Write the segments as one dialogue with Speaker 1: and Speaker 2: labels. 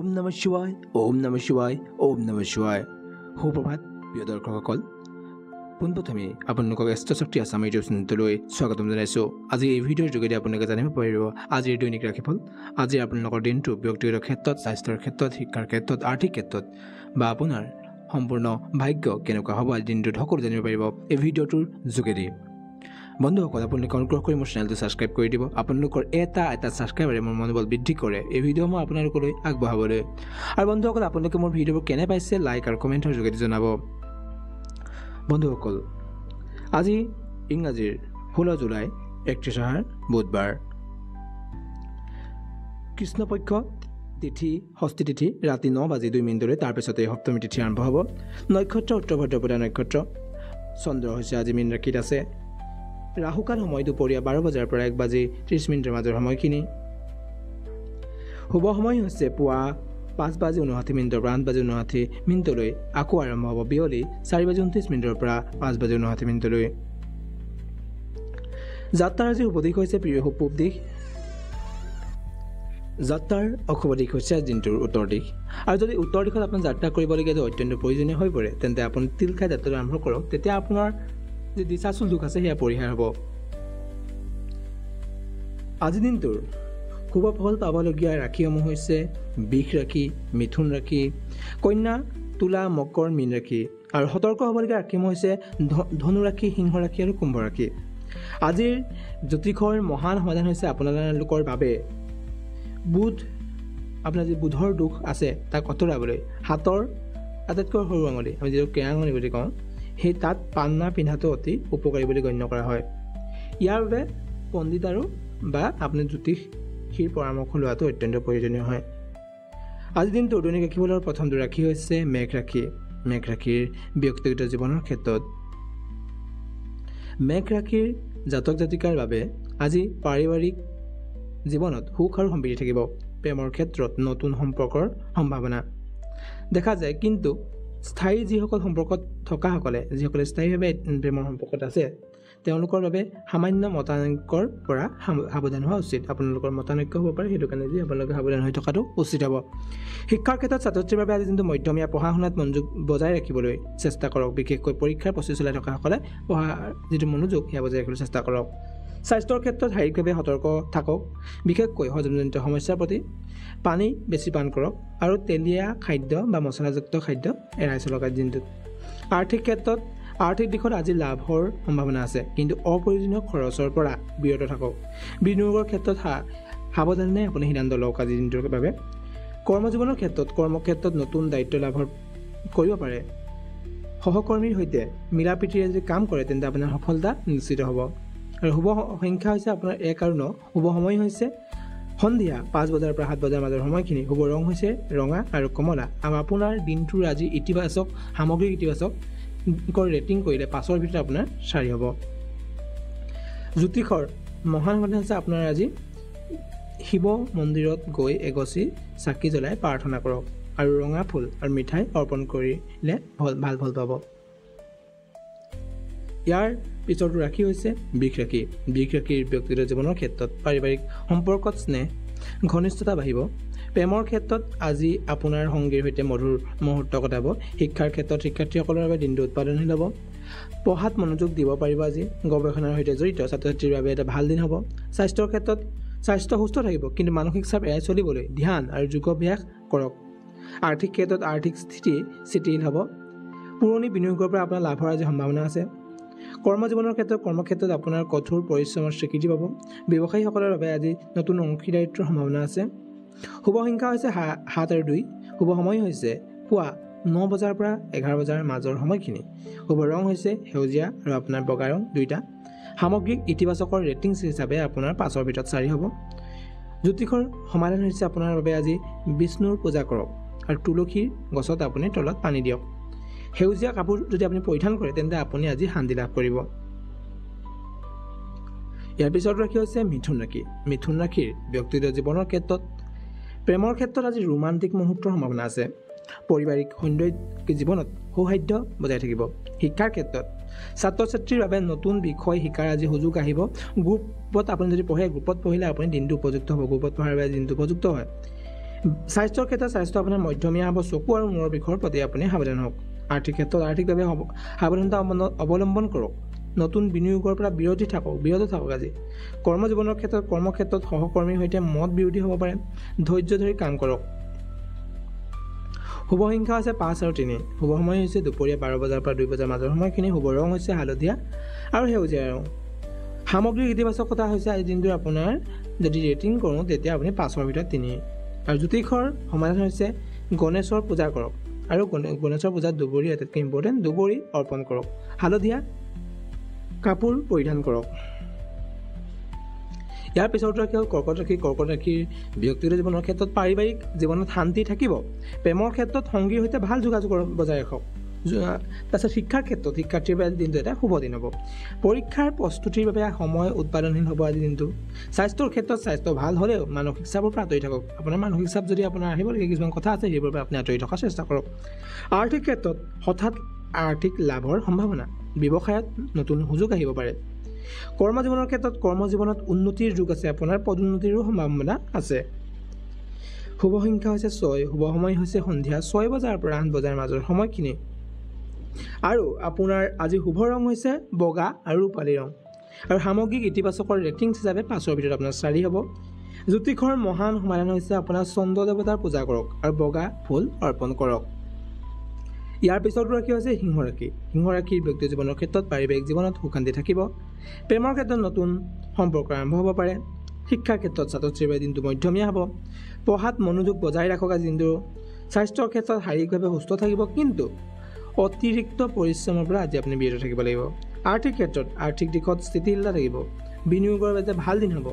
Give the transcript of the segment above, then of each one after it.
Speaker 1: ওম নমঃ শিৱায় ওম নমঃ শিৱায় ওম নমঃ শিৱায় সুপ্ৰভাত প্ৰিয় দৰ্শকসকল পোনপ্ৰথমে আপোনালোকক এষ্ট্ৰশক্তি আছাম ইউটিউব চেনেললৈ স্বাগতম জনাইছোঁ। আজি এই ভিডিঅ'ৰ যোগেদি আপোনালোকে জানিব পাৰিব আজিৰ দৈনিক ৰাশিফল। আজি আপোনালোকৰ দিনটো ব্যক্তিগত ক্ষেত্ৰত, স্বাস্থ্যৰ ক্ষেত্ৰত, শিক্ষাৰ ক্ষেত্ৰত, আৰ্থিক ক্ষেত্ৰত বা আপোনাৰ সম্পূৰ্ণ ভাগ্য কেনেকুৱা হ'ব আজিৰ দিনটোত সকলো জানিব পাৰিব এই ভিডিঅ'টোৰ যোগেদি। বন্ধুসকল, আপোনালোকে অনুগ্ৰহ কৰি মোৰ চেনেলটো ছাবস্ক্ৰাইব কৰি দিব। আপোনালোকৰ এটা ছাবস্ক্ৰাইবাৰে মোৰ মনোবল বৃদ্ধি কৰে এই ভিডিঅ' মই আপোনালোকলৈ আগবঢ়াবলৈ। আৰু বন্ধুসকল, আপোনালোকে মোৰ ভিডিঅ'বোৰ কেনে পাইছে লাইক আৰু কমেণ্টৰ যোগেদি জনাব। বন্ধুসকল, আজি ইংৰাজীৰ 16 জুলাই 31 আহাৰ বুধবাৰ, কৃষ্ণপক্ষ তিথি ষষ্ঠী তিথি ৰাতি 9:02 তাৰপিছতে সপ্তমী তিথি আৰম্ভ হ'ব। নক্ষত্ৰ উত্তৰ ভাদ্ৰপদা নক্ষত্ৰ। চন্দ্ৰ হৈছে আজি মীন ৰাশিত আছে। ৰাহুকাল সময় দুপৰীয়া 12 বজাৰ পৰা 1:30 মাজৰ সময়খিনি। শুভ সময় হৈছে পুৱা 5:59 পৰা 8:59 আকৌ আৰম্ভ হ'ব বিয়লি 4:29 পৰা 5:59। যাত্ৰাৰ আজি শুভ দিশ হৈছে প্ৰিয় পূব দিশ। যাত্ৰাৰ অশুভ দিশ হৈছে আজি দিনটোৰ উত্তৰ দিশ। আৰু যদি উত্তৰ দিশত আপোনাৰ যাত্ৰা কৰিবলগীয়া অত্যন্ত প্ৰয়োজনীয় হৈ পৰে তেন্তে আপুনি তিল খাই যাত্ৰাটো আৰম্ভ কৰক। তেতিয়া আপোনাৰ যি দিশাচুল দুখ আছে সেয়া পৰিহাৰ হ'ব। আজিৰ দিনটোৰ শুভ ফল পাবলগীয়া ৰাশিসমূহ হৈছে বৃষ ৰাশি, মিথুন ৰাশি, কন্যা, তুলা, মকৰ, মীন ৰাশি। আৰু সতৰ্ক হ'বলগীয়া ৰাশিসমূহ হৈছে ধনু ৰাশি, সিংহ ৰাশি আৰু কুম্ভ ৰাশি। আজিৰ জ্যোতিষৰ মহান সমাধান হৈছে আপোনালোকৰ বাবে বুধ, আপোনাৰ যি বুধৰ দোষ আছে তাক আঁতৰাবলৈ হাতৰ আটাইতকৈ সৰু আঙুলি, আমি যিটো কেৰাঙুলি বুলি কওঁ, সেই তাত পান্না পিন্ধাটো অতি উপকাৰী বুলি গণ্য কৰা হয়। ইয়াৰ বাবে পণ্ডিত আৰু বা আপুনি জ্যোতিষীৰ পৰামৰ্শ লোৱাটো অত্যন্ত প্ৰয়োজনীয় হয়। আজিৰ দিনটোৰ দৈনিক ৰাশিফলৰ প্ৰথমটো ৰাশি হৈছে মেঘ ৰাশি। মেঘ ৰাশিৰ ব্যক্তিগত জীৱনৰ ক্ষেত্ৰত মেঘ ৰাশিৰ জাতক জাতিকাৰ বাবে আজি পাৰিবাৰিক জীৱনত সুখ আৰু সমৃদ্ধি থাকিব। প্ৰেমৰ ক্ষেত্ৰত নতুন সম্পৰ্কৰ সম্ভাৱনা দেখা যায়, কিন্তু স্থায়ী যিসকল সম্পৰ্কত থকাসকলে যিসকলে স্থায়ীভাৱে প্ৰেমৰ সম্পৰ্কত আছে তেওঁলোকৰ বাবে সামান্য মতানৈক্যৰ পৰা সাৱধান হোৱা উচিত। আপোনালোকৰ মতানৈক্য হ'ব পাৰে, সেইটো কাৰণে আপোনালোকে সাৱধান হৈ থকাটো উচিত হ'ব। শিক্ষাৰ ক্ষেত্ৰত ছাত্ৰ ছাত্ৰীৰ বাবে আজি দিনটো মধ্যমীয়া। পঢ়া শুনাত মনোযোগ বজাই ৰাখিবলৈ চেষ্টা কৰক। বিশেষকৈ পৰীক্ষাৰ প্ৰস্তুতি চলাই থকাসকলে পঢ়াৰ যিটো মনোযোগ সেয়া বজাই ৰাখিবলৈ চেষ্টা কৰক। স্বাস্থ্যৰ ক্ষেত্ৰত শাৰীৰিকভাৱে সতৰ্ক থাকক, বিশেষকৈ হজমজনিত সমস্যাৰ প্ৰতি। পানী বেছি পান কৰক আৰু তেলীয়া খাদ্য বা মছলাযুক্ত খাদ্য এৰাই চলক আজিৰ দিনটোত। আৰ্থিক ক্ষেত্ৰত আৰ্থিক দিশত আজি লাভৰ সম্ভাৱনা আছে, কিন্তু অপ্ৰয়োজনীয় খৰচৰ পৰা বিৰত থাকক। বিনিয়োগৰ ক্ষেত্ৰত সাৱধানে আপুনি সিদ্ধান্ত লওক আজিৰ দিনটোৰ বাবে। কৰ্মজীৱনৰ ক্ষেত্ৰত কৰ্মক্ষেত্ৰত নতুন দায়িত্ব লাভ কৰিব পাৰে। সহকৰ্মীৰ সৈতে মিলা প্ৰীতিৰে যদি কাম কৰে তেন্তে আপোনাৰ সফলতা নিশ্চিত হ'ব। আৰু শুভ সংখ্যা হৈছে আপোনাৰ 1 আৰু 9। শুভ সময় হৈছে সন্ধিয়া 5 বজাৰ পৰা 7 বজাৰ মাজৰ সময়খিনি। শুভ ৰং হৈছে ৰঙা আৰু কমলা। আৰু আপোনাৰ দিনটোৰ আজি ইতিবাচক সামগ্ৰিক ইতিবাচক ৰেটিং কৰিলে 5ৰ ভিতৰত আপোনাৰ 4 হ'ব। জ্যোতিষৰ মহান সমাধান হৈছে আপোনাৰ আজি শিৱ মন্দিৰত গৈ এগছি চাকি জ্বলাই প্ৰাৰ্থনা কৰক আৰু ৰঙা ফুল আৰু মিঠাই অৰ্পণ কৰিলে ভাল ফল পাব। ইয়াৰ পিছৰটো ৰাশি হৈছে বৃষ ৰাশি। বৃষ ৰাশিৰ ব্যক্তিগত জীৱনৰ ক্ষেত্ৰত পাৰিবাৰিক সম্পৰ্কত স্নেহ ঘনিষ্ঠতা বাঢ়িব। প্ৰেমৰ ক্ষেত্ৰত আজি আপোনাৰ সংগীৰ সৈতে মধুৰ মুহূৰ্ত কটাব। শিক্ষাৰ ক্ষেত্ৰত শিক্ষাৰ্থীসকলৰ বাবে দিনটো উৎপাদনশীল হ'ব। পঢ়াত মনোযোগ দিব পাৰিব। আজি গৱেষণাৰ সৈতে জড়িত ছাত্ৰ ছাত্ৰীৰ বাবে এটা ভাল দিন হ'ব। স্বাস্থ্যৰ ক্ষেত্ৰত স্বাস্থ্য সুস্থ থাকিব, কিন্তু মানসিক চাপ এৰাই চলিবলৈ ধ্যান আৰু যোগাভ্যাস কৰক। আৰ্থিক ক্ষেত্ৰত আৰ্থিক স্থিতি স্থিতিশীল হ'ব। পুৰণি বিনিয়োগৰ পৰা আপোনাৰ লাভৰ আজি সম্ভাৱনা আছে। কৰ্মজীৱনৰ ক্ষেত্ৰত কৰ্মক্ষেত্ৰত আপোনাৰ কঠোৰ পৰিশ্ৰমৰ স্বীকৃতি পাব। ব্যৱসায়ীসকলৰ বাবে আজি নতুন অংশীদাৰিত্বৰ সম্ভাৱনা আছে। শুভ সংখ্যা হৈছে 7 আৰু 2। শুভ সময় হৈছে পুৱা 9 বজাৰ পৰা 11 বজাৰ মাজৰ সময়খিনি। শুভ ৰং হৈছে সেউজীয়া আৰু আপোনাৰ বগা ৰং দুয়োটা। সামগ্ৰিক ইতিবাচকৰ ৰেটিং হিচাপে আপোনাৰ 5ৰ ভিতৰত 4 হ'ব। জ্যোতিষৰ সমাধান হৈছে আপোনাৰ বাবে আজি বিষ্ণুৰ পূজা কৰক আৰু তুলসীৰ গছত আপুনি তলত পানী দিয়ক। সেউজীয়া কাপোৰ যদি আপুনি পৰিধান কৰে তেন্তে আপুনি আজি শান্তি লাভ কৰিব। ইয়াৰ পিছত ৰাশি হৈছে মিথুন ৰাশি। মিথুন ৰাশিৰ ব্যক্তিগত জীৱনৰ ক্ষেত্ৰত প্ৰেমৰ ক্ষেত্ৰত আজি ৰোমান্টিক মুহূৰ্তৰ সম্ভাৱনা আছে। পাৰিবাৰিক সৌন্দৰ্য জীৱনত সৌহাৰ্দ্য বজাই থাকিব। শিক্ষাৰ ক্ষেত্ৰত ছাত্ৰ ছাত্ৰীৰ বাবে নতুন বিষয় শিকাৰ আজি সুযোগ আহিব। গ্ৰুপত আপুনি যদি পঢ়ে, গ্ৰুপত পঢ়িলে আপুনি দিনটো উপযুক্ত হ'ব। গ্ৰুপত পঢ়াৰ বাবে দিনটো উপযুক্ত হয়। স্বাস্থ্যৰ ক্ষেত্ৰত স্বাস্থ্য আপোনাৰ মধ্যমীয়া হ'ব। চকু আৰু মূৰৰ বিষৰ প্ৰতি আপুনি সাৱধান হওক। আৰ্থিক ক্ষেত্ৰত আৰ্থিকভাৱে সাৱধানতা অৱলম্বন কৰক। নতুন বিনিয়োগৰ পৰা বিৰত থাকক আজি। কৰ্মজীৱনৰ ক্ষেত্ৰত কৰ্মক্ষেত্ৰত সহকৰ্মীৰ সৈতে মত বিৰোধী হ'ব পাৰে। ধৈৰ্য ধৰি কাম কৰক। শুভ সংখ্যা হৈছে 5 আৰু 3। শুভ সময় হৈছে দুপৰীয়া 12 বজাৰ পৰা 2 বজাৰ মাজৰ সময়খিনি। শুভ ৰং হৈছে হালধীয়া আৰু সেউজীয়া ৰং। সামগ্ৰিক ইতিবাচকতা হৈছে আজিৰ দিনটোৰ আপোনাৰ যদি ৰেটিং কৰোঁ তেতিয়া আপুনি 5ৰ ভিতৰত 3। আৰু জ্যোতিষৰ সমাধান হৈছে গণেশৰ পূজা কৰক আৰু গণেশৰ পূজাত দুবৰি আটাইতকৈ ইম্পৰ্টেণ্ট। দুবৰি অৰ্পণ কৰক। হালধীয়া কাপোৰ পৰিধান কৰক। ইয়াৰ পিছত ৰাশি হ'ল কৰ্কট ৰাশি। কৰ্কট ৰাশিৰ ব্যক্তিগত জীৱনৰ ক্ষেত্ৰত পাৰিবাৰিক জীৱনত শান্তি থাকিব। প্ৰেমৰ ক্ষেত্ৰত সংগীৰ সৈতে ভাল যোগাযোগ বজাই ৰাখক। তাৰপিছত শিক্ষাৰ ক্ষেত্ৰত শিক্ষাৰ্থীৰ বাবে দিনটো এটা শুভ দিন হ'ব। পৰীক্ষাৰ প্ৰস্তুতিৰ বাবে সময় উৎপাদনশীল হ'ব আজি দিনটো। স্বাস্থ্যৰ ক্ষেত্ৰত স্বাস্থ্য ভাল হ'লেও মানসিক চাপৰ পৰা আঁতৰি থাকক। আপোনাৰ মানসিক চাপ যদি আপোনাৰ আহিবলগীয়া কিছুমান কথা আছে সেইবোৰৰ পৰা আপুনি আঁতৰি থকাৰ চেষ্টা কৰক। আৰ্থিক ক্ষেত্ৰত হঠাৎ আৰ্থিক লাভৰ সম্ভাৱনা। ব্যৱসায়ত নতুন সুযোগ আহিব পাৰে। কৰ্মজীৱনৰ ক্ষেত্ৰত কৰ্মজীৱনত উন্নতিৰ যুগ আছে। আপোনাৰ পদোন্নতিৰো সম্ভাৱনা আছে। শুভ সংখ্যা হৈছে 6। শুভ সময় হৈছে সন্ধিয়া 6 বজাৰ পৰা 8 বজাৰ মাজৰ সময়খিনি। আৰু আপোনাৰ আজি শুভ ৰং হৈছে বগা আৰু ৰূপালী ৰং। আৰু সামগ্ৰিক ইতিবাচকৰ ৰেটিংছ হিচাপে 5ৰ ভিতৰত আপোনাৰ 4 হ'ব। জ্যোতিষৰ মহান সমাধান হৈছে আপোনাৰ চন্দ্ৰ দেৱতাৰ পূজা কৰক আৰু বগা ফুল অৰ্পণ কৰক। ইয়াৰ পিছতো ৰাশি হৈছে সিংহ ৰাশি। সিংহ ৰাশিৰ ব্যক্তিগত জীৱনৰ ক্ষেত্ৰত পাৰিবাৰিক জীৱনত সুখ শান্তি থাকিব। প্ৰেমৰ ক্ষেত্ৰত নতুন সম্পৰ্ক আৰম্ভ হ'ব পাৰে। শিক্ষাৰ ক্ষেত্ৰত ছাত্ৰ ছাত্ৰীৰ বাবে দিনটো মধ্যমীয়া হ'ব। পঢ়াত মনোযোগ বজাই ৰাখক আজি দিনটো। স্বাস্থ্যৰ ক্ষেত্ৰত শাৰীৰিকভাৱে সুস্থ থাকিব, কিন্তু অতিৰিক্ত পৰিশ্ৰমৰ পৰা আজি আপুনি বিৰত থাকিব লাগিব। আৰ্থিক ক্ষেত্ৰত আৰ্থিক দিশত স্থিতিশীলতা থাকিব। বিনিয়োগৰ বাবে ভাল দিন হ'ব।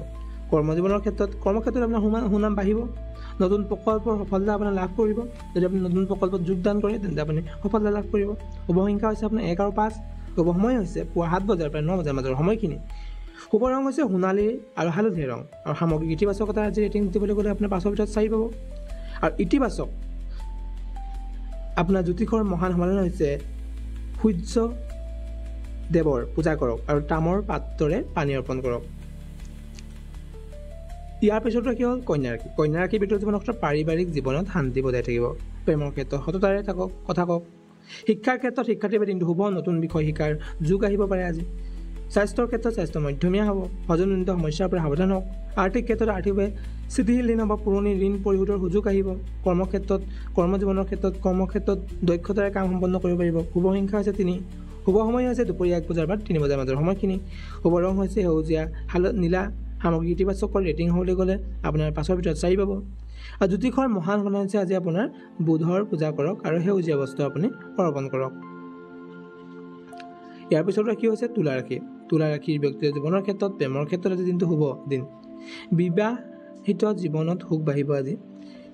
Speaker 1: কৰ্মজীৱনৰ ক্ষেত্ৰত কৰ্মক্ষেত্ৰত আপোনাৰ সুনাম বাঢ়িব। নতুন প্ৰকল্পৰ সফলতা আপোনাৰ লাভ কৰিব। যদি আপুনি নতুন প্ৰকল্পত যোগদান কৰে তেন্তে আপুনি সফলতা লাভ কৰিব। শুভ সংখ্যা হৈছে আপোনাৰ 1 আৰু 5। শুভ সময় হৈছে পুৱা 7 বজাৰ পৰা 9 বজাৰ মাজৰ সময়খিনি। শুভ ৰং হৈছে সোণালী আৰু হালধীয়া ৰং। আৰু সামগ্ৰিক ইতিবাচকতা আজি ৰেটিং দিবলৈ গ'লে আপোনাৰ 5ৰ ভিতৰত 4 পাব। আৰু ইতিবাচক আপোনাৰ জ্যোতিষৰ মহান সমাধান হৈছে সূৰ্য দেৱৰ পূজা কৰক আৰু তামৰ পাত্ৰৰে পানী অৰ্পণ কৰক। ইয়াৰ পিছত ৰাশি হ'ল কন্যা ৰাশি। কন্যা ৰাশিৰ ব্যক্তিগত জীৱনত পাৰিবাৰিক জীৱনত শান্তি বজাই থাকিব। প্ৰেমৰ ক্ষেত্ৰত সততাৰে কথা কওক। শিক্ষাৰ ক্ষেত্ৰত শিক্ষাৰ্থীৰ বাবে দিনটো শুভ। নতুন বিষয় শিকাৰ যুগ আহিব পাৰে আজি। স্বাস্থ্যৰ ক্ষেত্ৰত স্বাস্থ্য মধ্যমীয়া হ'ব। হজমজনিত সমস্যাৰ পৰা সাৱধান হওক। আৰ্থিক ক্ষেত্ৰত আৰ্থিকভাৱে স্থিতিশীল দিন হ'ব। পুৰণি ঋণ পৰিশোধৰ সুযোগ আহিব। কৰ্মজীৱনৰ ক্ষেত্ৰত দক্ষতাৰে কাম সম্পন্ন কৰিব পাৰিব। শুভ সংখ্যা হৈছে 3। শুভ সময় হৈছে দুপৰীয়া 1 বজাৰ পৰা 3 বজাৰ মাজৰ সময়খিনি। শুভ ৰং হৈছে সেউজীয়া নীলা। সামগ্ৰিক ইতিবাচকৰ ৰেটিং হ'বলৈ গ'লে আপোনাৰ 5ৰ ভিতৰত 4 পাব। আৰু জ্যোতিষৰ মহান সমাধান হৈছে আজি আপোনাৰ বুধৰ পূজা কৰক আৰু সেউজীয়া বস্তু আপুনি অৰ্পণ কৰক। ইয়াৰ পিছত ৰাশি হৈছে তুলা ৰাশি। তুলা ৰাশিৰ ব্যক্তিগত জীৱনৰ ক্ষেত্ৰত প্ৰেমৰ ক্ষেত্ৰত আজি দিনটো শুভ দিন। বিবাহিত জীৱনত সুখ বাঢ়িব আজি।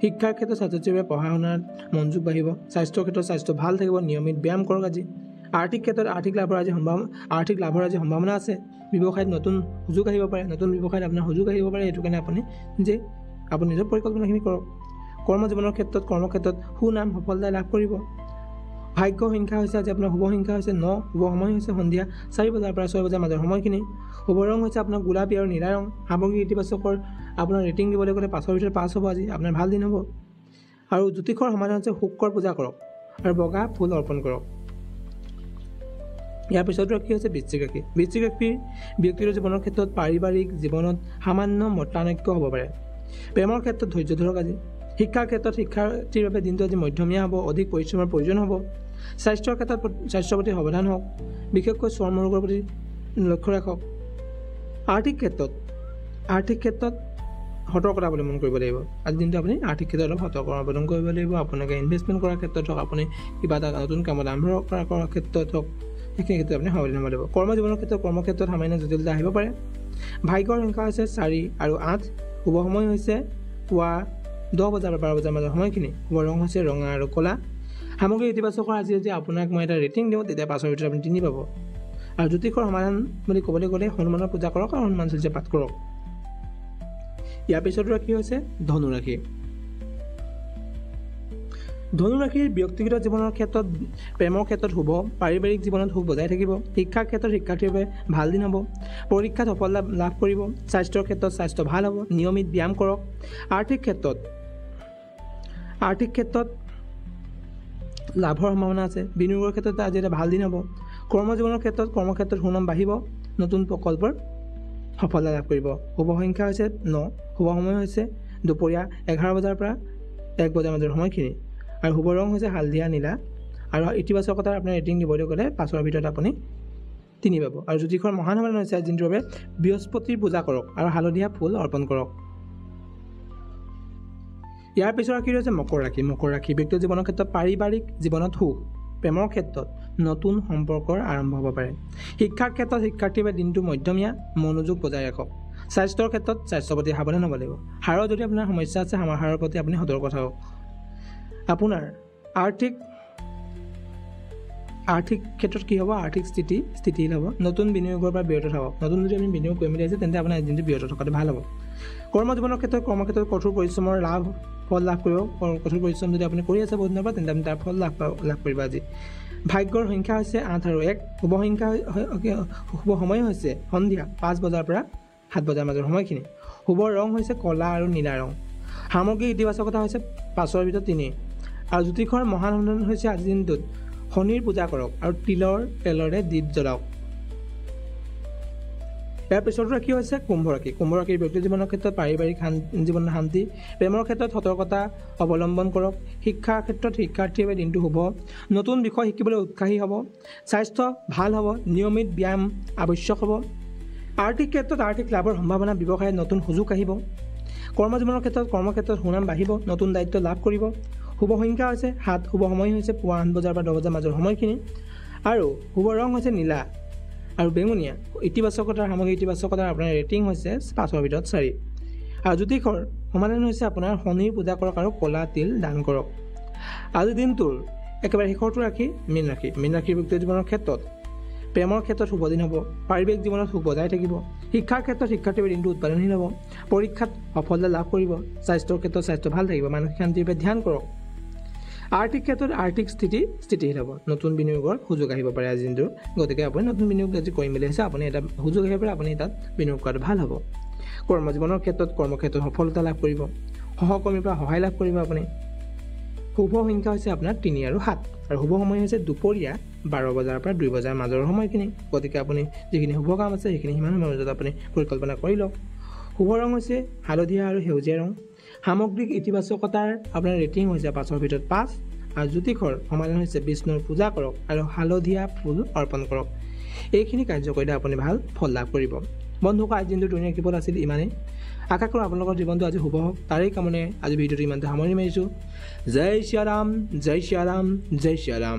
Speaker 1: শিক্ষাৰ ক্ষেত্ৰত ছাত্ৰ ছাত্ৰীৰ বাবে পঢ়া শুনাত মনোযোগ বাঢ়িব। স্বাস্থ্যৰ ক্ষেত্ৰত স্বাস্থ্য ভাল থাকিব। নিয়মিত ব্যায়াম কৰক আজি। আৰ্থিক ক্ষেত্ৰত আৰ্থিক লাভৰ আজি সম্ভাৱনা আছে। ব্যৱসায়ত নতুন সুযোগ আহিব পাৰে। নতুন ব্যৱসায়ত আপোনাৰ সুযোগ আহিব পাৰে। সেইটো কাৰণে আপুনি নিজৰ পৰিকল্পনাখিনি কৰক। কৰ্মজীৱনৰ ক্ষেত্ৰত কৰ্মক্ষেত্ৰত সুনাম সফলতা লাভ কৰিব। ভাগ্য সংখ্যা হৈছে আজি আপোনাৰ শুভ সংখ্যা হৈছে 9। শুভ সময় হৈছে সন্ধিয়া 4 বজাৰ পৰা 6 বজাৰ মাজৰ সময়খিনি। শুভ ৰং হৈছে আপোনাৰ গোলাপী আৰু নীলা ৰং। সামগ্ৰিক ইতিবাচকৰ আপোনাৰ ৰেটিং দিবলৈ গ'লে 5ৰ ভিতৰত 5 হ'ব আজি। আপোনাৰ ভাল দিন হ'ব। আৰু জ্যোতিষৰ সমাধান হৈছে শুক্ৰৰ পূজা কৰক আৰু বগা ফুল অৰ্পণ কৰক। ইয়াৰ পিছত ৰাশি হৈছে বৃশ্চিক ৰাশি। বৃশ্চিক ৰাশিৰ ব্যক্তিগত জীৱনৰ ক্ষেত্ৰত পাৰিবাৰিক জীৱনত সামান্য মতানৈক্য হ'ব পাৰে। প্ৰেমৰ ক্ষেত্ৰত ধৈৰ্য ধৰক আজি। শিক্ষাৰ ক্ষেত্ৰত শিক্ষাৰ্থীৰ বাবে দিনটো আজি মধ্যমীয়া হ'ব। অধিক পৰিশ্ৰমৰ প্ৰয়োজন হ'ব। স্বাস্থ্যৰ ক্ষেত্ৰত স্বাস্থ্যৰ প্ৰতি সাৱধান হওক। বিশেষকৈ চৰ্ম ৰোগৰ প্ৰতি লক্ষ্য ৰাখক। আৰ্থিক ক্ষেত্ৰত সতৰ্কতা অৱলম্বন কৰিব লাগিব। আজিৰ দিনটো আপুনি আৰ্থিক ক্ষেত্ৰত অলপ সতৰ্কতা অৱলম্বন কৰিব লাগিব। আপোনালোকে ইনভেষ্টমেণ্ট কৰাৰ ক্ষেত্ৰত হওক, আপুনি কিবা এটা নতুন কামত আৰম্ভ কৰাৰ ক্ষেত্ৰত হওক, সেইখিনি ক্ষেত্ৰত আপুনি সাৱধান হ'ব লাগিব। কৰ্মজীৱনৰ কৰ্মক্ষেত্ৰত সামান্য জটিলতা আহিব পাৰে। ভাগ্যৰ সংখ্যা হৈছে 4 আৰু 8। শুভ সময় হৈছে পুৱা 10 বজাৰ পৰা 12 বজাৰ মাজৰ সময়খিনি। শুভ ৰং হৈছে ৰঙা আৰু ক'লা। সামগ্ৰিক ইতিবাচকৰ আজি যদি আপোনাক মই এটা ৰেটিং দিওঁ তেতিয়া 5ৰ ভিতৰত আপুনি 3 পাব। আৰু জ্যোতিষৰ সমাধান বুলি ক'বলৈ গ'লে হনুমানৰ পূজা কৰক আৰু হনুমান চালিচা পাঠ কৰক। ইয়াৰ পিছত ৰাশি হৈছে ধনু ৰাশি। ধনু ৰাশিৰ ব্যক্তিগত জীৱনৰ ক্ষেত্ৰত প্ৰেমৰ ক্ষেত্ৰত শুভ। পাৰিবাৰিক জীৱনত সুখ বজাই থাকিব। শিক্ষাৰ ক্ষেত্ৰত শিক্ষাৰ্থীৰ বাবে ভাল দিন হ'ব। পৰীক্ষাত সফলতা লাভ কৰিব। স্বাস্থ্যৰ ক্ষেত্ৰত স্বাস্থ্য ভাল হ'ব। নিয়মিত ব্যায়াম কৰক। আৰ্থিক ক্ষেত্ৰত আৰ্থিক ক্ষেত্ৰত লাভৰ সম্ভাৱনা আছে। বিনিয়োগৰ ক্ষেত্ৰত আজি এটা ভাল দিন হ'ব। কৰ্মজীৱনৰ ক্ষেত্ৰত কৰ্মক্ষেত্ৰত সুনাম বাঢ়িব। নতুন প্ৰকল্পৰ সফলতা লাভ কৰিব। শুভ সংখ্যা হৈছে 9। শুভ সময় হৈছে দুপৰীয়া 11 বজাৰ পৰা 1 বজাৰ মাজৰ সময়খিনি। আৰু শুভ ৰং হৈছে হালধীয়া নীলা। আৰু ইতিবাচকতাৰ আপোনাৰ ৰেটিং দিবলৈ গ'লে 5ৰ ভিতৰত আপুনি 3 পাব। আৰু জ্যোতিষৰ মহান সমাধান হৈছে দিনটোৰ বাবে বৃহস্পতিৰ পূজা কৰক আৰু হালধীয়া ফুল অৰ্পণ কৰক। ইয়াৰ পিছৰ ৰাশি হৈছে মকৰ ৰাশি। মকৰ ৰাশি ব্যক্তিগত জীৱনৰ ক্ষেত্ৰত পাৰিবাৰিক জীৱনত সুখ। প্ৰেমৰ ক্ষেত্ৰত নতুন সম্পৰ্কৰ আৰম্ভ হ'ব পাৰে। শিক্ষাৰ ক্ষেত্ৰত শিক্ষাৰ্থীৰ বাবে দিনটো মধ্যমীয়া, মনোযোগ বজাই ৰাখক। স্বাস্থ্যৰ ক্ষেত্ৰত স্বাস্থ্যৰ প্ৰতি সাৱধান হ'ব লাগিব। হাড়ৰ যদি আপোনাৰ সমস্যা আছে হাড়ৰ প্ৰতি আপুনি সতৰ্ক থাকক। আপোনাৰ আৰ্থিক ক্ষেত্ৰত কি হ'ব? আৰ্থিক স্থিতিশীল হ'ব। নতুন বিনিয়োগৰ পৰা বিৰত থাকক। নতুন যদি আপুনি বিনিয়োগ কৰিম বুলি আহিছে তেন্তে আপোনাৰ দিনটো বিৰত থকাটো ভাল হ'ব। কৰ্মজীৱনৰ ক্ষেত্ৰত কঠোৰ পৰিশ্ৰমৰ ফল লাভ কৰিব। কঠোৰ পৰিশ্ৰম যদি আপুনি কৰি আছে বহুত দিনৰ পৰা তেন্তে আপুনি তাৰ ফল লাভ কৰিব আজি। ভাগ্যৰ সংখ্যা হৈছে 8 আৰু 1। শুভ সময় হৈছে সন্ধিয়া 5 বজাৰ পৰা 7 বজাৰ মাজৰ সময়খিনি। শুভ ৰং হৈছে ক'লা আৰু নীলা ৰং। সামগ্ৰিক ইতিবাচকতা হৈছে 5ৰ ভিতৰত 3। আৰু জ্যোতিষৰ মহান সমাধান হৈছে আজিৰ দিনটোত শনিৰ পূজা কৰক আৰু তেলৰে দীপ জ্বলাওক। ইয়াৰ পিছতো ৰাশি হৈছে কুম্ভ ৰাশি। কুম্ভ ৰাশিৰ ব্যক্তিগত জীৱনৰ ক্ষেত্ৰত পাৰিবাৰিক জীৱনৰ শান্তি। প্ৰেমৰ ক্ষেত্ৰত সতৰ্কতা অৱলম্বন কৰক। শিক্ষাৰ ক্ষেত্ৰত শিক্ষাৰ্থীৰ বাবে দিনটো শুভ। নতুন বিষয় শিকিবলৈ উৎসাহী হ'ব। স্বাস্থ্য ভাল হ'ব। নিয়মিত ব্যায়াম আৱশ্যক হ'ব। আৰ্থিক ক্ষেত্ৰত আৰ্থিক লাভৰ সম্ভাৱনা। ব্যৱসায়ত নতুন সুযোগ আহিব। কৰ্মজীৱনৰ ক্ষেত্ৰত কৰ্মক্ষেত্ৰত সুনাম বাঢ়িব। নতুন দায়িত্ব লাভ কৰিব। শুভ সংখ্যা হৈছে 7। শুভ সময় হৈছে পুৱা 8 বজাৰ পৰা 10 বজাৰ মাজৰ সময়খিনি। আৰু শুভ ৰং হৈছে নীলা আৰু বেঙুনীয়া। সামগ্ৰিক ইতিবাচকতাৰ আপোনাৰ ৰেটিং হৈছে 5ৰ ভিতৰত 4। আৰু জ্যোতিষৰ সমাধান হৈছে আপোনাৰ শনিৰ পূজা কৰক আৰু ক'লা তিল দান কৰক। আজিৰ দিনটোৰ একেবাৰে শেষৰটো ৰাশি মীন ৰাশি। মীন ৰাশিৰ ব্যক্তিগত জীৱনৰ ক্ষেত্ৰত প্ৰেমৰ ক্ষেত্ৰত শুভ দিন হ'ব। পাৰিবাৰিক জীৱনত সুখ বজাই থাকিব। শিক্ষাৰ ক্ষেত্ৰত শিক্ষাৰ্থীৰ দিনটো উৎপাদনশীল হ'ব। পৰীক্ষাত সফলতা লাভ কৰিব। স্বাস্থ্যৰ ক্ষেত্ৰত স্বাস্থ্য ভাল থাকিব। মানসিক শান্তিৰ বাবে ধ্যান কৰক। আৰ্থিক ক্ষেত্ৰত আৰ্থিক স্থিতিশীল হ'ব। নতুন বিনিয়োগৰ সুযোগ আহিব পাৰে আজিৰ দিনটো। গতিকে আপুনি নতুন বিনিয়োগ যদি কৰিম বুলি আহিছে আপুনি এটা সুযোগ আহিব পাৰে, আপুনি তাত বিনিয়োগ কৰাটো ভাল হ'ব। কৰ্মজীৱনৰ ক্ষেত্ৰত কৰ্মক্ষেত্ৰত সফলতা লাভ কৰিব। সহকৰ্মীৰ পৰা সহায় লাভ কৰিব আপুনি। শুভ সংখ্যা হৈছে আপোনাৰ 3 আৰু 7। আৰু শুভ সময় হৈছে দুপৰীয়া 12 বজাৰ পৰা 2 বজাৰ মাজৰ সময়খিনি। গতিকে আপুনি যিখিনি শুভ কাম আছে সেইখিনি সিমান সময়ৰ মাজত আপুনি পৰিকল্পনা কৰি লওক। শুভ ৰং হৈছে হালধীয়া আৰু সেউজীয়া ৰং। সামগ্ৰিক ইতিবাচকতাৰ আপোনাৰ ৰেটিং হৈছে 5ৰ ভিতৰত 5। আৰু জ্যোতিষৰ সমাধান হৈছে বিষ্ণুৰ পূজা কৰক আৰু হালধীয়া ফুল অৰ্পণ কৰক। এইখিনি কাৰ্য কৰিলে আপুনি ভাল ফল লাভ কৰিব। বন্ধুসকল, আজি দিনটো ধুনীয়া কিপল আছিল ইমানেই। আশা কৰোঁ আপোনালোকৰ জীৱনটো আজি শুভ হওক। তাৰেই কামনে আজি ভিডিঅ'টো ইমানতে সামৰি মাৰিছোঁ। জয় শ্ৰীৰাম, জয় শ্ৰীৰাম, জয় শ্ৰীৰাম।